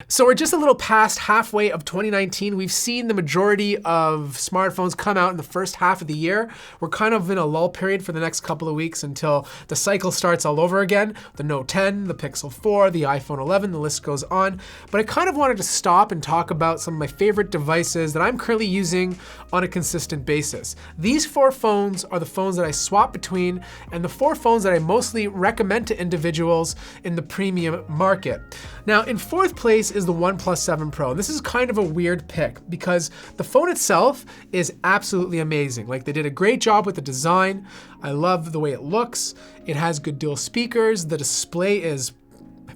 So we're just a little past halfway of 2019. We've seen the majority of smartphones come out in the first half of the year. We're kind of in a lull period for the next couple of weeks until the cycle starts all over again. The Note 10, the Pixel 4, the iPhone 11, the list goes on. But I kind of wanted to stop and talk about some of my favorite devices that I'm currently using on a consistent basis. These 4 phones are the phones that I swap between and the 4 phones that I mostly recommend to individuals in the premium market. Now, in 4th place is the OnePlus 7 Pro. This is kind of a weird pick because the phone itself is absolutely amazing. Like, they did a great job with the design. I love the way it looks. It has good dual speakers. The display is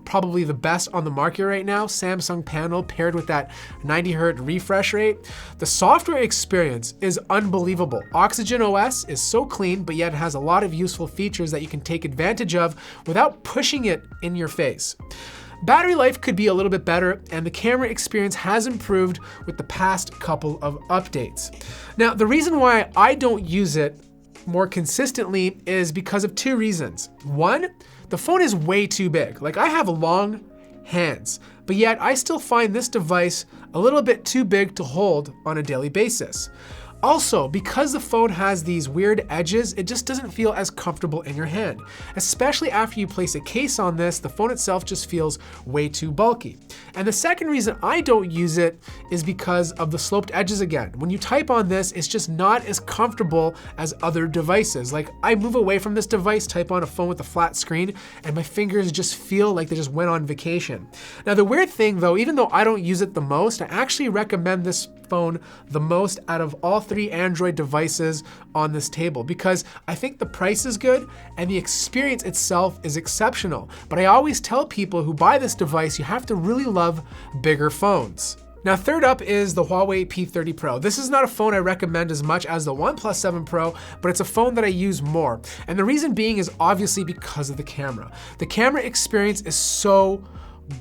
probably the best on the market right now. Samsung panel paired with that 90Hz refresh rate. The software experience is unbelievable. Oxygen OS is so clean, but yet it has a lot of useful features that you can take advantage of without pushing it in your face. Battery life could be a little bit better, and the camera experience has improved with the past couple of updates. Now, the reason why I don't use it more consistently is because of 2 reasons. One, the phone is way too big. Like, I have long hands, but yet I still find this device a little bit too big to hold on a daily basis. Also, because the phone has these weird edges, it just doesn't feel as comfortable in your hand. Especially after you place a case on this, the phone itself just feels way too bulky. And the second reason I don't use it is because of the sloped edges again. When you type on this, it's just not as comfortable as other devices. Like, I move away from this device, type on a phone with a flat screen, and my fingers just feel like they just went on vacation. Now, the weird thing though, even though I don't use it the most, I actually recommend this phone the most out of all 3 Android devices on this table because I think the price is good and the experience itself is exceptional. But I always tell people who buy this device, you have to really love bigger phones. Now, third up is the Huawei P30 Pro. This is not a phone I recommend as much as the OnePlus 7 Pro, but it's a phone that I use more. And the reason being is obviously because of the camera. The camera experience is so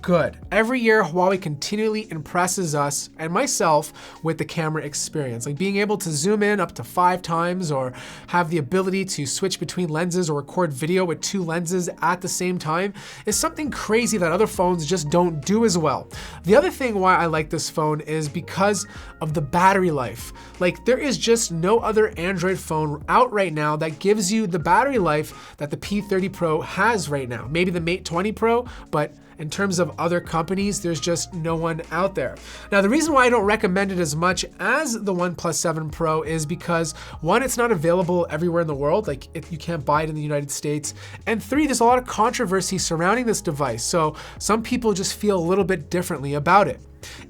good. Every year, Huawei continually impresses us and myself with the camera experience. Like, being able to zoom in up to 5 times or have the ability to switch between lenses or record video with 2 lenses at the same time is something crazy that other phones just don't do as well. The other thing why I like this phone is because of the battery life. Like, there is just no other Android phone out right now that gives you the battery life that the P30 Pro has right now. Maybe the Mate 20 Pro, but in terms of other companies, there's just no one out there. Now, the reason why I don't recommend it as much as the OnePlus 7 Pro is because 1, it's not available everywhere in the world. Like, you can't buy it in the United States. And 3, there's a lot of controversy surrounding this device. So some people just feel a little bit differently about it.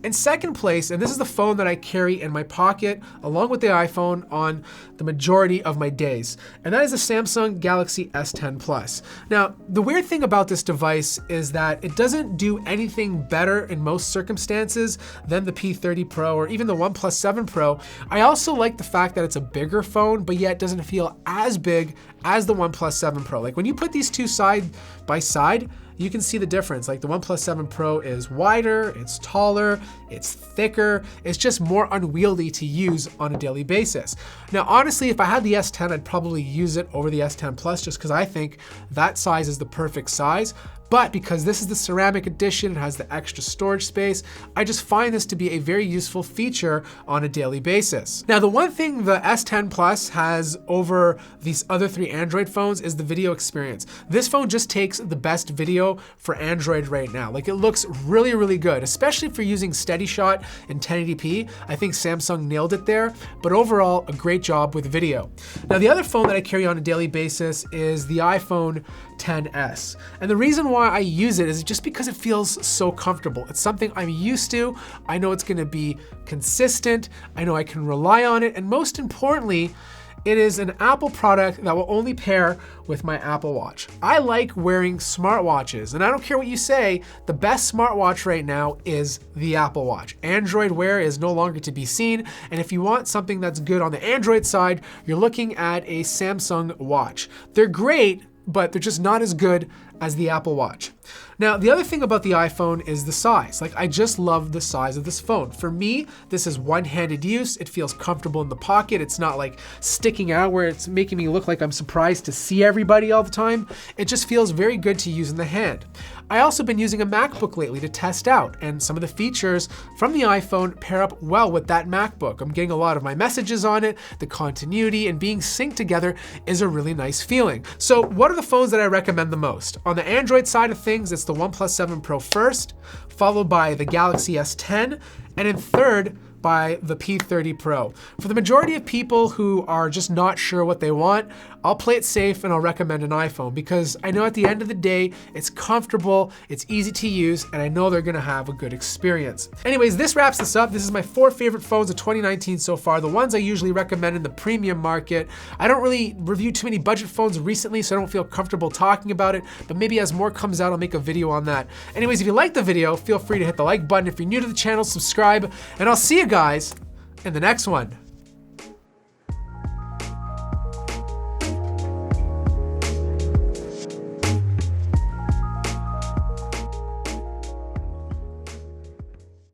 In second place, and this is the phone that I carry in my pocket along with the iPhone on the majority of my days, and that is the Samsung Galaxy S10 Plus. Now, the weird thing about this device is that it doesn't do anything better in most circumstances than the P30 Pro or even the OnePlus 7 Pro. I also like the fact that it's a bigger phone, but yet doesn't feel as big as the OnePlus 7 Pro. Like, when you put these 2 side by side, you can see the difference. Like, the OnePlus 7 Pro is wider, it's taller, it's thicker, it's just more unwieldy to use on a daily basis. Now, honestly, if I had the S10, I'd probably use it over the S10 Plus just because I think that size is the perfect size. But because this is the ceramic edition, it has the extra storage space, I just find this to be a very useful feature on a daily basis. Now, the one thing the S10 Plus has over these other 3 Android phones is the video experience. This phone just takes the best video for Android right now. Like, it looks really, really good, especially for using steady shot in 1080p. I think Samsung nailed it there, but overall, a great job with video. Now, the other phone that I carry on a daily basis is the iPhone XS. And the reason why I use it is just because it feels so comfortable. It's something I'm used to. I know it's gonna be consistent. I know I can rely on it. And most importantly, it is an Apple product that will only pair with my Apple Watch. I like wearing smartwatches, and I don't care what you say, the best smartwatch right now is the Apple Watch. Android Wear is no longer to be seen, and if you want something that's good on the Android side, you're looking at a Samsung watch. They're great, but they're just not as good as the Apple Watch. Now, the other thing about the iPhone is the size. Like, I just love the size of this phone. For me, this is one-handed use. It feels comfortable in the pocket. It's not like sticking out where it's making me look like I'm surprised to see everybody all the time. It just feels very good to use in the hand. I also been using a MacBook lately to test out, and some of the features from the iPhone pair up well with that MacBook. I'm getting a lot of my messages on it, the continuity, and being synced together is a really nice feeling. So what are the phones that I recommend the most? On the Android side of things, it's the OnePlus 7 Pro first, followed by the Galaxy S10, and in third, by the P30 Pro. For the majority of people who are just not sure what they want, I'll play it safe and I'll recommend an iPhone because I know at the end of the day, it's comfortable, it's easy to use, and I know they're gonna have a good experience. Anyways, this wraps this up. This is my 4 favorite phones of 2019 so far, the ones I usually recommend in the premium market. I don't really review too many budget phones recently, so I don't feel comfortable talking about it, but maybe as more comes out, I'll make a video on that. Anyways, if you liked the video, feel free to hit the like button. If you're new to the channel, subscribe, and I'll see you guys in the next one.